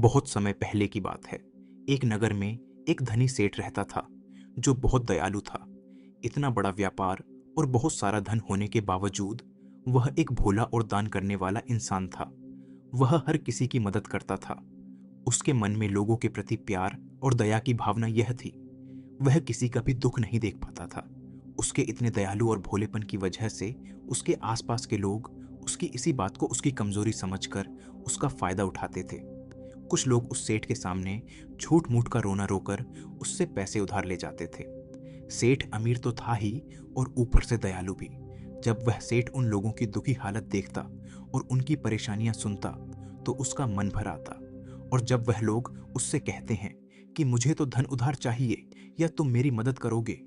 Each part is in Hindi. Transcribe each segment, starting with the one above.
बहुत समय पहले की बात है। एक नगर में एक धनी सेठ रहता था जो बहुत दयालु था। इतना बड़ा व्यापार और बहुत सारा धन होने के बावजूद वह एक भोला और दान करने वाला इंसान था। वह हर किसी की मदद करता था। उसके मन में लोगों के प्रति प्यार और दया की भावना यह थी। वह किसी का भी दुख नहीं देख पाता था। उसके इतने दयालु और भोलेपन की वजह से उसके आसपास के लोग उसकी इसी बात को उसकी कमजोरी समझकर उसका फायदा उठाते थे। कुछ लोग उस सेठ के सामने झूठ मूठ का रोना रोकर उससे पैसे उधार ले जाते थे। सेठ अमीर तो था ही और ऊपर से दयालु भी। जब वह सेठ उन लोगों की दुखी हालत देखता और उनकी परेशानियां सुनता तो उसका मन भर आता। और जब वह लोग उससे कहते हैं कि मुझे तो धन उधार चाहिए या तुम मेरी मदद करोगे,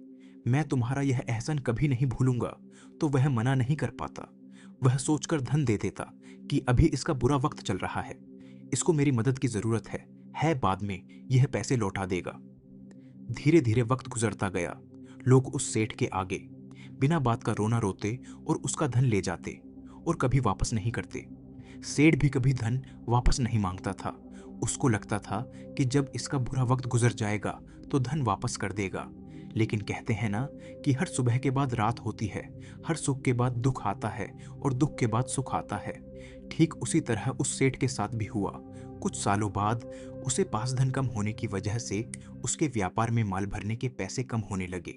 मैं तुम्हारा यह एहसान कभी नहीं भूलूंगा, तो वह मना नहीं कर पाता। वह सोचकर धन दे देता कि अभी इसका बुरा वक्त चल रहा है, इसको मेरी मदद की जरूरत है बाद में यह पैसे लौटा देगा। धीरे धीरे वक्त गुजरता गया। लोग उस सेठ के आगे बिना बात का रोना रोते और उसका धन ले जाते और कभी वापस नहीं करते। सेठ भी कभी धन वापस नहीं मांगता था। उसको लगता था कि जब इसका बुरा वक्त गुजर जाएगा तो धन वापस कर देगा। लेकिन कहते हैं ना कि हर सुबह के बाद रात होती है, हर सुख के बाद दुख आता है और दुख के बाद सुख आता है। ठीक उसी तरह उस सेठ के साथ भी हुआ। कुछ सालों बाद उसे पास धन कम होने की वजह से उसके व्यापार में माल भरने के पैसे कम होने लगे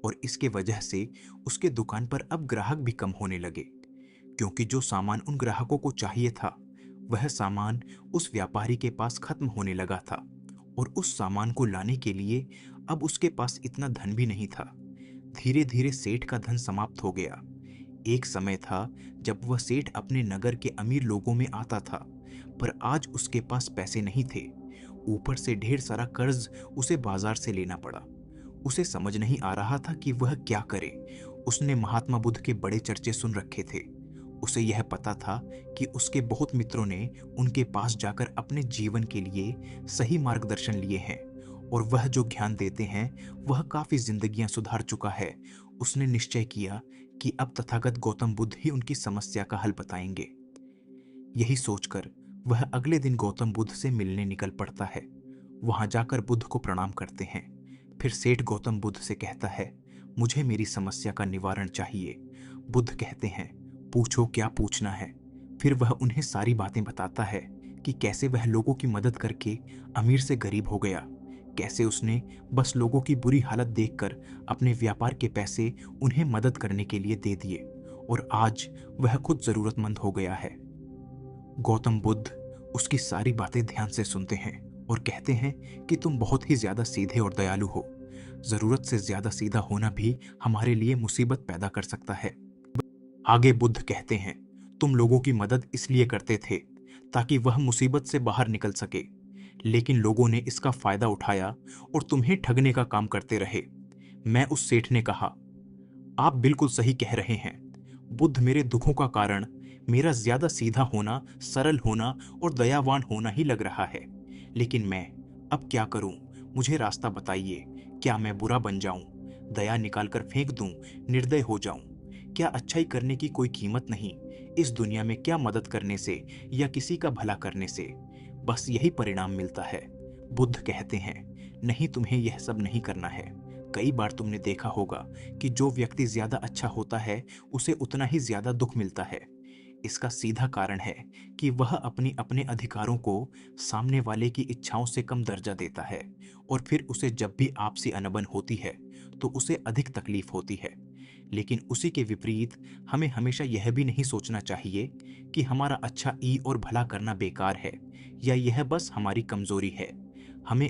और इसके वजह से उसके दुकान पर अब ग्राहक भी कम होने लगे, क्योंकि जो सामान उन ग्राहकों को चाहिए था वह सामान उस व्यापारी के पास खत्म होने लगा था और उस सामान को लाने के लिए अब उसके पास इतना धन भी नहीं था। धीरे धीरे सेठ का धन समाप्त हो गया। एक समय था जब वह सेठ अपने नगर के अमीर लोगों में आता था, पर आज उसके पास पैसे नहीं थे। ऊपर से ढेर सारा कर्ज उसे बाजार से लेना पड़ा। उसे समझ नहीं आ रहा था कि वह क्या करे। उसने महात्मा बुद्ध के बड़े चर्चे सुन रखे थे। उसे यह पता था कि उसके बहुत मित्रों ने उनके पास जाकर अपने जीवन के लिए सही मार्गदर्शन लिए हैं और वह जो ज्ञान देते हैं वह काफी जिंदगियां सुधार चुका है। उसने निश्चय किया कि अब तथागत गौतम बुद्ध ही उनकी समस्या का हल बताएंगे। यही सोचकर वह अगले दिन गौतम बुद्ध से मिलने निकल पड़ता है। वहां जाकर बुद्ध को प्रणाम करते हैं। फिर सेठ गौतम बुद्ध से कहता है, मुझे मेरी समस्या का निवारण चाहिए। बुद्ध कहते हैं, पूछो क्या पूछना है। फिर वह उन्हें सारी बातें बताता है कि कैसे वह लोगों की मदद करके अमीर से गरीब हो गया, कैसे उसने बस लोगों की बुरी हालत देखकर अपने व्यापार के पैसे उन्हें मदद करने के लिए दे दिए और आज वह खुद जरूरतमंद हो गया है। गौतम बुद्ध उसकी सारी बातें ध्यान से सुनते हैं और कहते हैं कि तुम बहुत ही ज्यादा सीधे और दयालु हो। जरूरत से ज्यादा सीधा होना भी हमारे लिए मुसीबत पैदा कर सकता है। आगे बुद्ध कहते हैं, तुम लोगों की मदद इसलिए करते थे ताकि वह मुसीबत से बाहर निकल सके, लेकिन लोगों ने इसका फायदा उठाया और तुम्हें ठगने का काम करते रहे। मैं उस सेठ ने कहा, आप बिल्कुल सही कह रहे हैं बुद्ध, मेरे दुखों का कारण मेरा ज्यादा सीधा होना, सरल होना और दयावान होना ही लग रहा है। लेकिन मैं अब क्या करूं? मुझे रास्ता बताइए। क्या मैं बुरा बन जाऊं, दया निकालकर फेंक दूं, निर्दय हो जाऊं? क्या अच्छाई करने की कोई कीमत नहीं? इस दुनिया में क्या मदद करने से या किसी का भला करने से बस यही परिणाम मिलता है? बुद्ध कहते हैं, नहीं, तुम्हें यह सब नहीं करना है। कई बार तुमने देखा होगा कि जो व्यक्ति ज्यादा अच्छा होता है उसे उतना ही ज्यादा दुख मिलता है। इसका सीधा कारण है कि वह अपने अधिकारों को सामने वाले की इच्छाओं से कम दर्जा देता है और फिर उसे जब भी आपसी अनबन होती है तो उसे अधिक तकलीफ होती है। लेकिन उसी के विपरीत हमें हमेशा यह भी नहीं सोचना चाहिए कि हमारा अच्छा ई और भला करना बेकार है या यह बस हमारी कमजोरी है। हमें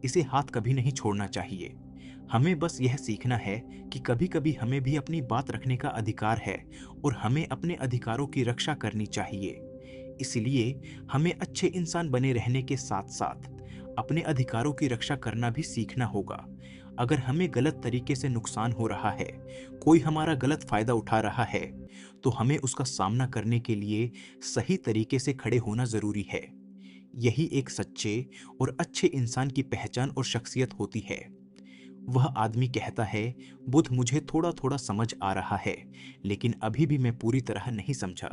इसे हाथ कभी नहीं छोड़ना चाहिए। हमें बस यह सीखना है कि कभी कभी हमें भी अपनी बात रखने का अधिकार है और हमें अपने अधिकारों की रक्षा करनी चाहिए। इसलिए हमें अच्छे इंसान बने रहने के साथ साथ अपने अधिकारों की रक्षा करना भी सीखना होगा। अगर हमें गलत तरीके से नुकसान हो रहा है, कोई हमारा गलत फायदा उठा रहा है, तो हमें उसका सामना करने के लिए सही तरीके से खड़े होना जरूरी है। यही एक सच्चे और अच्छे इंसान की पहचान और शख्सियत होती है। वह आदमी कहता है, बुद्ध, मुझे थोड़ा थोड़ा समझ आ रहा है, लेकिन अभी भी मैं पूरी तरह नहीं समझा।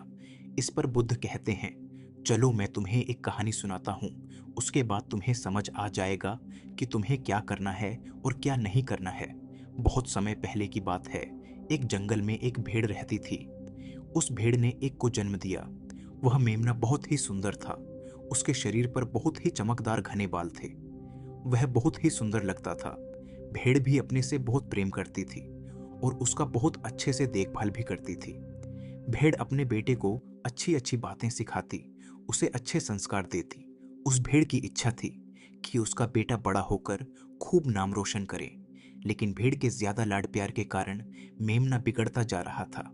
इस पर बुद्ध कहते हैं, चलो मैं तुम्हें एक कहानी सुनाता हूँ, उसके बाद तुम्हें समझ आ जाएगा कि तुम्हें क्या करना है और क्या नहीं करना है। बहुत समय पहले की बात है। एक जंगल में एक भेड़ रहती थी। उस भेड़ ने एक को जन्म दिया। वह मेमना बहुत ही सुंदर था। उसके शरीर पर बहुत ही चमकदार घने बाल थे। वह बहुत ही सुंदर लगता था। भेड़ भी अपने से बहुत प्रेम करती थी और उसका बहुत अच्छे से देखभाल भी करती थी। भेड़ अपने बेटे को अच्छी अच्छी बातें सिखाती, उसे अच्छे संस्कार देती। उस भेड़ की इच्छा थी कि उसका बेटा बड़ा होकर खूब नाम रोशन करे। लेकिन भेड़ के ज्यादा लाड प्यार के कारण मेमना बिगड़ता जा रहा था।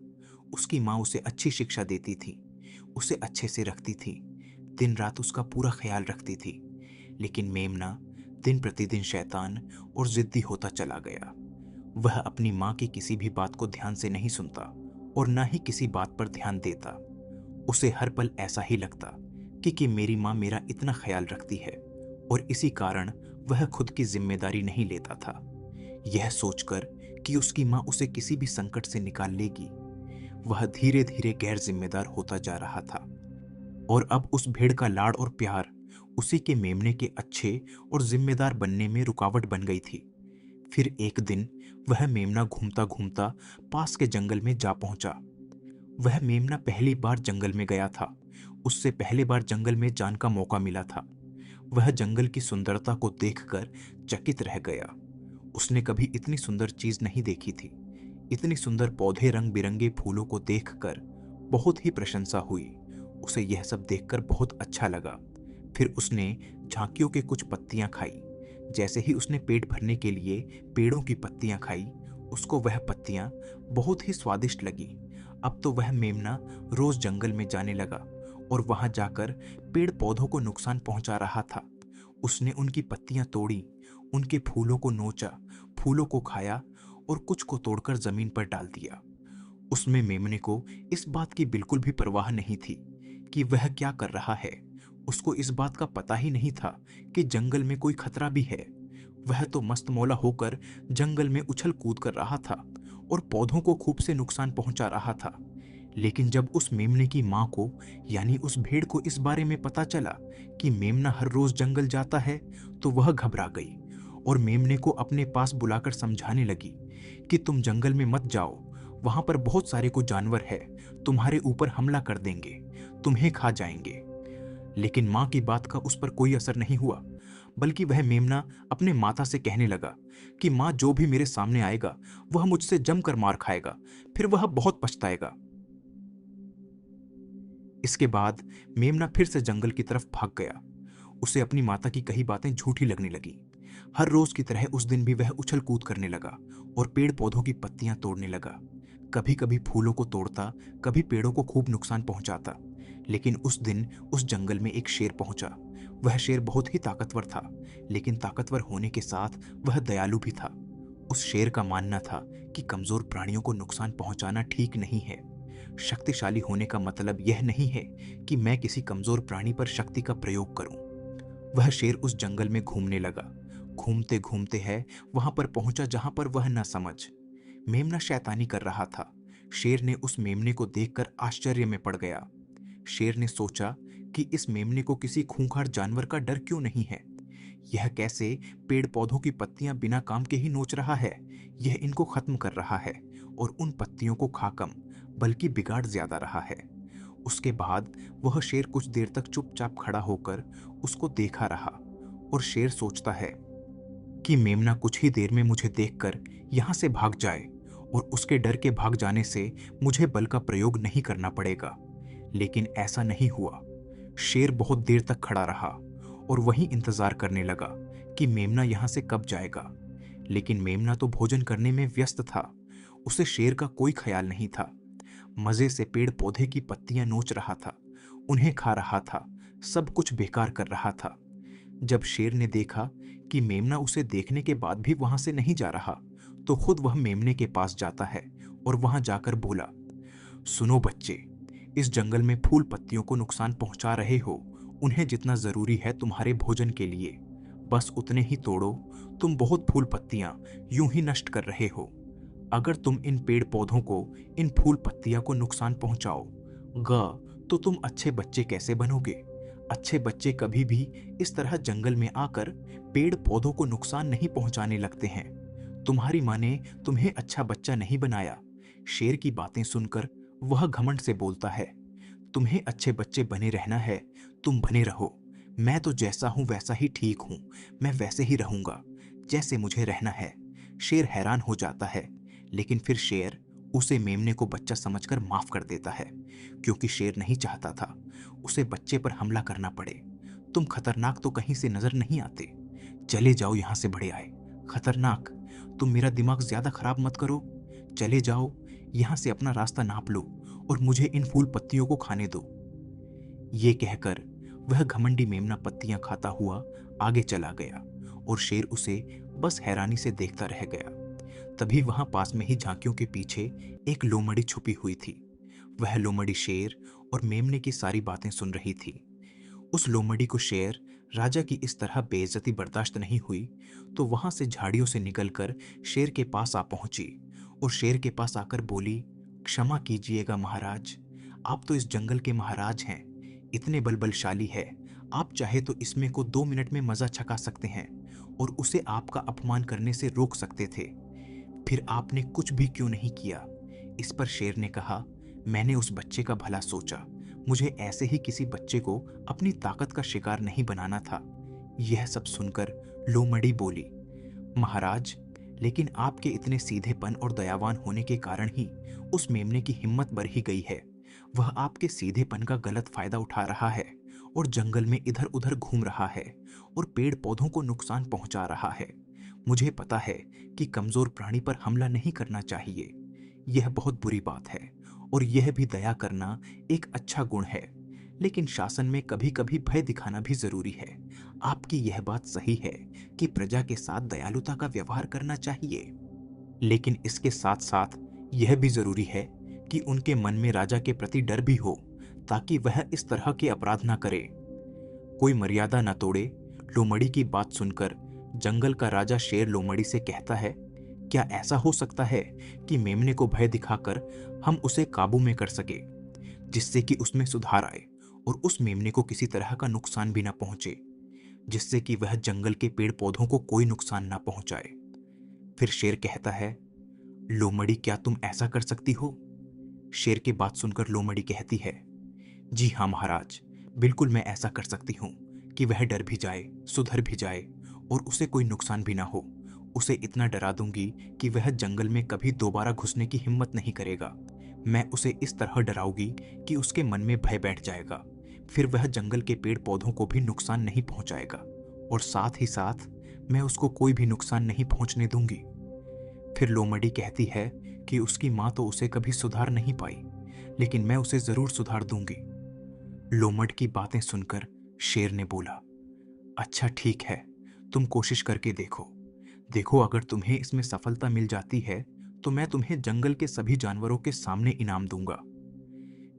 उसकी माँ उसे अच्छी शिक्षा देती थी, उसे अच्छे से रखती थी, दिन रात उसका पूरा ख्याल रखती थी। लेकिन मेमना दिन प्रतिदिन शैतान और जिद्दी होता चला गया। वह अपनी माँ की किसी भी बात को ध्यान से नहीं सुनता और ना ही किसी बात पर ध्यान देता। उसे हर पल ऐसा ही लगता कि मेरी माँ मेरा इतना ख्याल रखती है और इसी कारण वह खुद की जिम्मेदारी नहीं लेता था। यह सोचकर कि उसकी माँ उसे किसी भी संकट से निकाल लेगी, वह धीरे धीरे गैर जिम्मेदार होता जा रहा था। और अब उस भेड़ का लाड़ और प्यार उसी के मेमने के अच्छे और जिम्मेदार बनने में रुकावट बन गई थी। फिर एक दिन वह मेमना घूमता घूमता पास के जंगल में जा पहुंचा। वह मेमना पहली बार जंगल में गया था। उससे पहली बार जंगल में जाने का मौका मिला था। वह जंगल की सुंदरता को देखकर चकित रह गया। उसने कभी इतनी सुंदर चीज नहीं देखी थी। इतनी सुंदर पौधे, रंग बिरंगे फूलों को देखकर बहुत ही प्रशंसा हुई। उसे यह सब देखकर बहुत अच्छा लगा। फिर उसने झांकियों के कुछ पत्तियां खाई। जैसे ही उसने पेट भरने के लिए पेड़ों की पत्तियां खाई, उसको वह पत्तियां बहुत ही स्वादिष्ट लगी। अब तो वह मेमना रोज जंगल में जाने लगा और वहां जाकर पेड़ पौधों को नुकसान पहुंचा रहा था। उसने उनकी पत्तियां तोड़ी, उनके फूलों को नोचा, फूलों को खाया और कुछ को तोड़कर जमीन पर डाल दिया। उसमें मेमने को इस बात की बिल्कुल भी परवाह नहीं थी कि वह क्या कर रहा है। उसको इस बात का पता ही नहीं था कि जंगल में कोई खतरा भी है। वह तो मस्त मौला होकर जंगल में उछल कूद कर रहा था और पौधों को खूब से नुकसान पहुंचा रहा था। लेकिन जब उस मेमने की माँ को, यानी उस भेड़ को, इस बारे में पता चला कि मेमना हर रोज जंगल जाता है, तो वह घबरा गई और मेमने को अपने पास बुलाकर समझाने लगी कि तुम जंगल में मत जाओ, वहां पर बहुत सारे को जानवर है, तुम्हारे ऊपर हमला कर देंगे, तुम्हें खा जाएंगे। लेकिन माँ की बात का उस पर कोई असर नहीं हुआ, बल्कि वह मेमना अपने माता से कहने लगा कि माँ, जो भी मेरे सामने आएगा वह मुझसे जमकर मार खाएगा, फिर वह बहुत पछताएगा। इसके बाद मेमना फिर से जंगल की तरफ भाग गया। उसे अपनी माता की कही बातें झूठी लगने लगी। हर रोज की तरह उस दिन भी वह उछल कूद करने लगा और पेड़ पौधों की पत्तियां तोड़ने लगा। कभी कभी फूलों को तोड़ता, कभी पेड़ों को खूब नुकसान पहुंचाता। लेकिन उस दिन उस जंगल में एक शेर पहुंचा। वह शेर बहुत ही ताकतवर था, लेकिन ताकतवर होने के साथ वह दयालु भी था। उस शेर का मानना था कि कमजोर प्राणियों को नुकसान पहुंचाना ठीक नहीं है। शक्तिशाली होने का मतलब यह नहीं है कि मैं किसी कमजोर प्राणी पर शक्ति का प्रयोग करूं। वह शेर उस जंगल में घूमने लगा। घूमते घूमते है वहां पर पहुंचा जहां पर वह न समझ मेमना शैतानी कर रहा था। शेर ने उस मेमने को देखकर आश्चर्य में पड़ गया। शेर ने सोचा कि इस मेमने को किसी खूंखार जानवर का डर क्यों नहीं है। यह कैसे पेड़ पौधों की पत्तियां बिना काम के ही नोच रहा है। यह इनको खत्म कर रहा है और उन पत्तियों को खा कम बल्कि बिगाड़ ज्यादा रहा है। उसके बाद वह शेर कुछ देर तक चुपचाप खड़ा होकर उसको देखा रहा और शेर सोचता है कि मेमना कुछ ही देर में मुझे देखकर यहां से भाग जाए और उसके डर के भाग जाने से मुझे बल का प्रयोग नहीं करना पड़ेगा। लेकिन ऐसा नहीं हुआ। शेर बहुत देर तक खड़ा रहा और वहीं इंतजार करने लगा कि मेमना यहां से कब जाएगा। लेकिन मेमना तो भोजन करने में व्यस्त था। उसे शेर का कोई ख्याल नहीं था। मजे से पेड़ पौधे की पत्तियां नोच रहा था, उन्हें खा रहा था, सब कुछ बेकार कर रहा था। जब शेर ने देखा कि मेमना उसे देखने के बाद भी वहां से नहीं जा रहा, तो खुद वह मेमने के पास जाता है और वहां जाकर बोला, सुनो बच्चे, इस जंगल में फूल पत्तियों को नुकसान पहुंचा रहे हो। उन्हें जितना जरूरी है तुम्हारे भोजन के लिए, बस उतने ही तोड़ो। तुम बहुत फूल पत्तियां यूं ही नष्ट कर रहे हो। अगर तुम इन पेड़ पौधों को, इन फूल पत्तियां को नुकसान पहुंचाओ गा, तो तुम अच्छे बच्चे कैसे बनोगे? अच्छे बच्चे कभी भी इस तरह जंगल में आकर पेड़ पौधों को नुकसान नहीं पहुंचाने लगते हैं। तुम्हारी माँ ने तुम्हें अच्छा बच्चा नहीं बनाया। शेर की बातें सुनकर वह घमंड से बोलता है, तुम्हें अच्छे बच्चे बने रहना है, तुम बने रहो। मैं तो जैसा हूं वैसा ही ठीक हूं। मैं वैसे ही रहूंगा जैसे मुझे रहना है। शेर हैरान हो जाता है, लेकिन फिर शेर उसे मेमने को बच्चा समझकर माफ कर देता है, क्योंकि शेर नहीं चाहता था उसे बच्चे पर हमला करना पड़े। तुम खतरनाक तो कहीं से नजर नहीं आते। चले जाओ यहां से, बड़े आए। खतरनाक? तुम मेरा दिमाग ज्यादा खराब मत करो। चले जाओ यहां से, अपना रास्ता नाप लो और मुझे इन फूल पत्तियों को खाने दो। ये कहकर वह घमंडी मेमना पत्तियां खाता हुआ आगे चला गया और शेर उसे बस हैरानी से देखता रह गया। तभी वहां पास में ही झांकियों के पीछे एक लोमड़ी छुपी हुई थी। वह लोमड़ी शेर और मेमने की सारी बातें सुन रही थी। उस लोमड़ी को शेर राजा की इस तरह बेइज्जती बर्दाश्त नहीं हुई, तो वहां से झाड़ियों से निकलकर शेर के पास आ पहुंची और शेर के पास आकर बोली, क्षमा कीजिएगा महाराज, आप तो इस जंगल के महाराज हैं, इतने बलशाली है, आप चाहे तो इसमें को 2 मिनट में मजा छका सकते हैं और उसे आपका अपमान करने से रोक सकते थे। फिर आपने कुछ भी क्यों नहीं किया? इस पर शेर ने कहा, मैंने उस बच्चे का भला सोचा, मुझे ऐसे ही किसी बच्चे को अपनी ताकत का शिकार नहीं बनाना था। यह सब सुनकर लोमड़ी बोली, महाराज, लेकिन आपके इतने सीधेपन और दयावान होने के कारण ही उस मेमने की हिम्मत बढ़ ही गई है। वह आपके सीधेपन का गलत फायदा उठा रहा है और जंगल में इधर उधर घूम रहा है और पेड़ पौधों को नुकसान पहुंचा रहा है। मुझे पता है कि कमजोर प्राणी पर हमला नहीं करना चाहिए, यह बहुत बुरी बात है, और यह भी दया करना एक अच्छा गुण है, लेकिन शासन में कभी कभी भय दिखाना भी जरूरी है। आपकी यह बात सही है कि प्रजा के साथ दयालुता का व्यवहार करना चाहिए, लेकिन इसके साथ साथ यह भी जरूरी है कि उनके मन में राजा के प्रति डर भी हो, ताकि वह इस तरह के अपराध न करे, कोई मर्यादा न तोड़े। लोमड़ी की बात सुनकर जंगल का राजा शेर लोमड़ी से कहता है, क्या ऐसा हो सकता है कि मेमने को भय दिखाकर हम उसे काबू में कर सके, जिससे कि उसमें सुधार आए और उस मेमने को किसी तरह का नुकसान भी ना पहुंचे, जिससे कि वह जंगल के पेड़ पौधों को कोई नुकसान ना पहुंचाए? फिर शेर कहता है, लोमड़ी, क्या तुम ऐसा कर सकती हो? शेर की बात सुनकर लोमड़ी कहती है, जी हाँ महाराज, बिल्कुल मैं ऐसा कर सकती हूँ कि वह डर भी जाए, सुधर भी जाए और उसे कोई नुकसान भी ना हो। उसे इतना डरा दूंगी कि वह जंगल में कभी दोबारा घुसने की हिम्मत नहीं करेगा। मैं उसे इस तरह डराऊंगी कि उसके मन में भय बैठ जाएगा। फिर वह जंगल के पेड़ पौधों को भी नुकसान नहीं पहुंचाएगा और साथ ही साथ मैं उसको कोई भी नुकसान नहीं पहुंचने दूंगी। फिर लोमड़ी कहती है कि उसकी माँ तो उसे कभी सुधार नहीं पाई, लेकिन मैं उसे जरूर सुधार दूंगी। लोमड़ की बातें सुनकर शेर ने बोला, अच्छा ठीक है, तुम कोशिश करके देखो। देखो, अगर तुम्हें इसमें सफलता मिल जाती है तो मैं तुम्हें जंगल के सभी जानवरों के सामने इनाम दूंगा।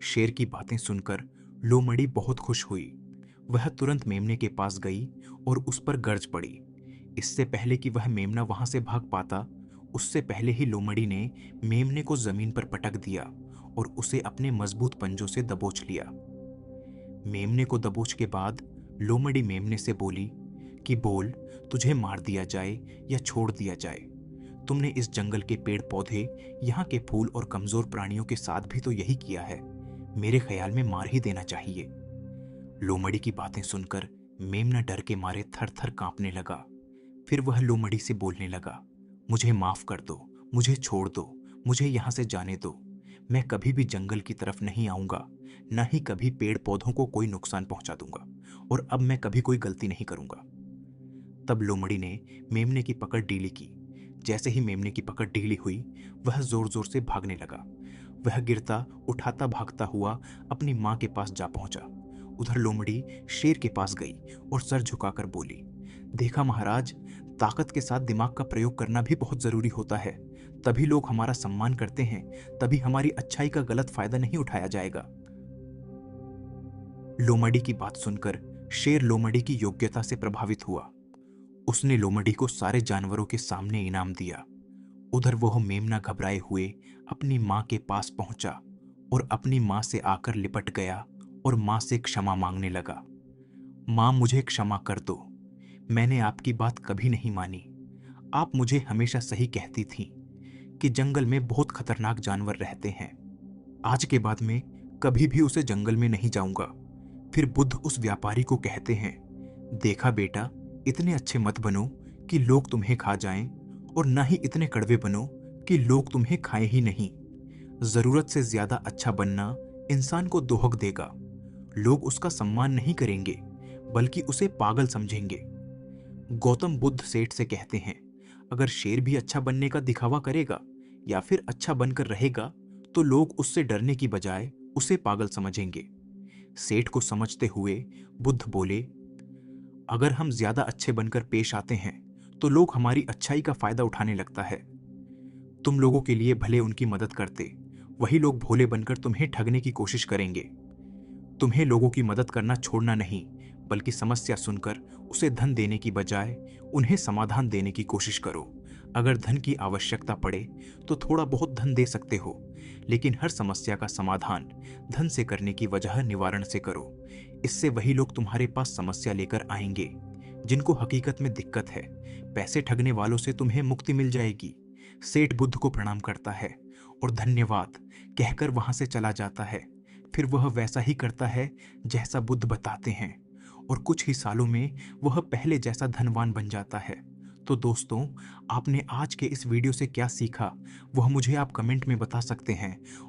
शेर की बातें सुनकर लोमड़ी बहुत खुश हुई। वह तुरंत मेमने के पास गई और उस पर गर्ज पड़ी। इससे पहले कि वह मेमना वहां से भाग पाता, उससे पहले ही लोमड़ी ने मेमने को जमीन पर पटक दिया और उसे अपने मजबूत पंजों से दबोच लिया। मेमने को दबोच के बाद लोमड़ी मेमने से बोली कि बोल, तुझे मार दिया जाए या छोड़ दिया जाए। तुमने इस जंगल के पेड़ पौधे, यहाँ के फूल और कमजोर प्राणियों के साथ भी तो यही किया है। मेरे ख्याल में मार ही देना चाहिए। लोमड़ी की बातें सुनकर मेमना डर के मारे थर थर कांपने लगा। फिर वह लोमड़ी से बोलने लगा, मुझे माफ कर दो, मुझे छोड़ दो, मुझे यहाँ से जाने दो। मैं कभी भी जंगल की तरफ नहीं आऊंगा, न ही कभी पेड़ पौधों को कोई नुकसान पहुंचा दूंगा, और अब मैं कभी कोई गलती नहीं करूंगा। तब लोमड़ी ने मेमने की पकड़ ढीली की। जैसे ही मेमने की पकड़ ढीली हुई, वह जोर जोर से भागने लगा। वह गिरता उठाता भागता हुआ अपनी माँ के पास जा पहुंचा। उधर लोमड़ी शेर के पास गई और सर झुकाकर बोली, देखा महाराज, ताकत के साथ दिमाग का प्रयोग करना भी बहुत जरूरी होता है। तभी लोग हमारा सम्मान करते हैं, तभी हमारी अच्छाई का गलत फायदा नहीं उठाया जाएगा। लोमड़ी की बात सुनकर शेर लोमड़ी की योग्यता से प्रभावित हुआ। उसने लोमड़ी को सारे जानवरों के सामने इनाम दिया। उधर वह मेमना घबराए हुए अपनी माँ के पास पहुंचा और अपनी माँ से आकर लिपट गया और माँ से क्षमा मांगने लगा। माँ, मुझे क्षमा कर दो। मैंने आपकी बात कभी नहीं मानी। आप मुझे हमेशा सही कहती थीं कि जंगल में बहुत खतरनाक जानवर रहते हैं। आज के बाद मैं कभी भी उसे जंगल में नहीं जाऊंगा। फिर बुद्ध उस व्यापारी को कहते हैं, देखा बेटा, इतने अच्छे मत बनो कि लोग तुम्हें खा जाएं, और ना ही इतने कड़वे बनो कि लोग तुम्हें खाएं ही नहीं। जरूरत से ज्यादा अच्छा बनना इंसान को दोहक देगा। लोग उसका सम्मान नहीं करेंगे, बल्कि उसे पागल समझेंगे। गौतम बुद्ध सेठ से कहते हैं, अगर शेर भी अच्छा बनने का दिखावा करेगा या फिर अच्छा बनकर रहेगा, तो लोग उससे डरने की बजाय उसे पागल समझेंगे। सेठ को समझते हुए बुद्ध बोले, अगर हम ज्यादा अच्छे बनकर पेश आते हैं तो लोग हमारी अच्छाई का फायदा उठाने लगता है। तुम लोगों के लिए भले उनकी मदद करते, वही लोग भोले बनकर तुम्हें ठगने की कोशिश करेंगे। तुम्हें लोगों की मदद करना छोड़ना नहीं, बल्कि समस्या सुनकर उसे धन देने की बजाय उन्हें समाधान देने की कोशिश करो। अगर धन की आवश्यकता पड़े तो थोड़ा बहुत धन दे सकते हो, लेकिन हर समस्या का समाधान धन से करने की वजह निवारण से करो। इससे वही लोग तुम्हारे पास समस्या लेकर आएंगे जिनको हकीकत में दिक्कत है। पैसे ठगने वालों से तुम्हें मुक्ति मिल जाएगी। सेठ बुद्ध को प्रणाम करता है और धन्यवाद कहकर वहां से चला जाता है। फिर वह वैसा ही करता है जैसा बुद्ध बताते हैं, और कुछ ही सालों में वह पहले जैसा धनवान बन जाता है। तो दोस्तों, आपने आज के इस वीडियो से क्या सीखा, वह मुझे आप कमेंट में बता सकते हैं।